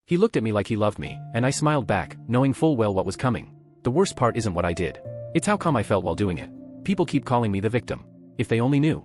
He looked at me like he loved me, and I smiled back, knowing full well what was coming. The worst part isn't what I did. It's how calm I felt while doing it. People keep calling me the victim. If they only knew.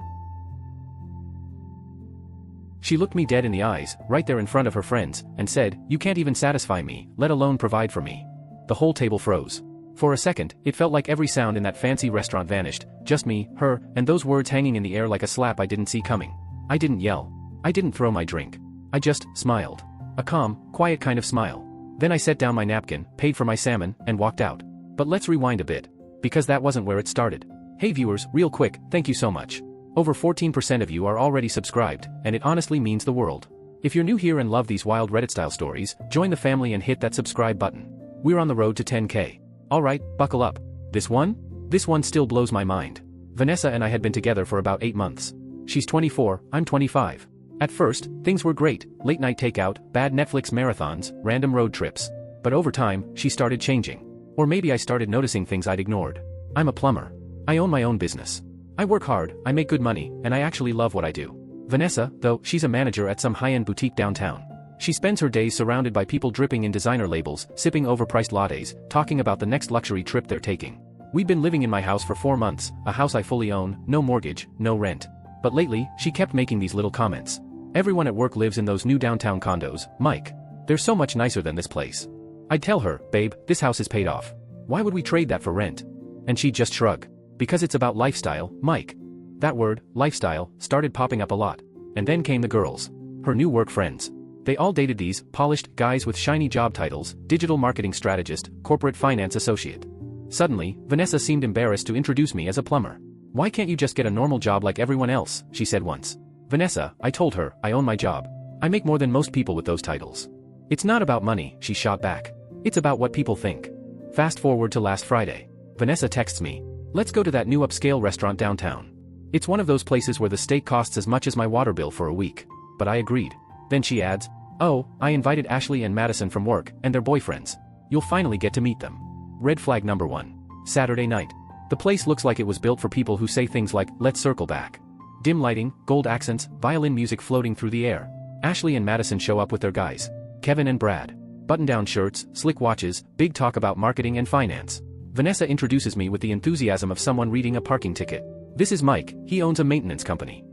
She looked me dead in the eyes, right there in front of her friends, and said, "You can't even satisfy me, let alone provide for me." The whole table froze. For a second, it felt like every sound in that fancy restaurant vanished, just me, her, and those words hanging in the air like a slap I didn't see coming. I didn't yell. I didn't throw my drink. I just smiled. A calm, quiet kind of smile. Then I set down my napkin, paid for my salmon, and walked out. But let's rewind a bit. Because that wasn't where it started. Hey viewers, real quick, thank you so much. Over 14% of you are already subscribed, and it honestly means the world. If you're new here and love these wild Reddit-style stories, join the family and hit that subscribe button. We're on the road to 10K. Alright, buckle up. This one? This one still blows my mind. Vanessa and I had been together for about 8 months. She's 24, I'm 25. At first, things were great, late night takeout, bad Netflix marathons, random road trips. But over time, she started changing. Or maybe I started noticing things I'd ignored. I'm a plumber. I own my own business. I work hard, I make good money, and I actually love what I do. Vanessa, though, she's a manager at some high-end boutique downtown. She spends her days surrounded by people dripping in designer labels, sipping overpriced lattes, talking about the next luxury trip they're taking. We've been living in my house for 4 months, a house I fully own, no mortgage, no rent. But lately, she kept making these little comments. Everyone at work lives in those new downtown condos, Mike. They're so much nicer than this place. I'd tell her, babe, this house is paid off. Why would we trade that for rent? And she'd just shrug. Because it's about lifestyle, Mike. That word, lifestyle, started popping up a lot. And then came the girls. Her new work friends. They all dated these polished guys with shiny job titles, digital marketing strategist, corporate finance associate. Suddenly, Vanessa seemed embarrassed to introduce me as a plumber. Why can't you just get a normal job like everyone else, she said once. Vanessa, I told her, I own my job. I make more than most people with those titles. It's not about money, she shot back. It's about what people think. Fast forward to last Friday. Vanessa texts me. Let's go to that new upscale restaurant downtown. It's one of those places where the steak costs as much as my water bill for a week. But I agreed. Then she adds, oh, I invited Ashley and Madison from work, and their boyfriends. You'll finally get to meet them. Red flag number 1. Saturday night. The place looks like it was built for people who say things like, let's circle back. Dim lighting, gold accents, violin music floating through the air. Ashley and Madison show up with their guys. Kevin and Brad. Button-down shirts, slick watches, big talk about marketing and finance. Vanessa introduces me with the enthusiasm of someone reading a parking ticket. This is Mike, he owns a maintenance company.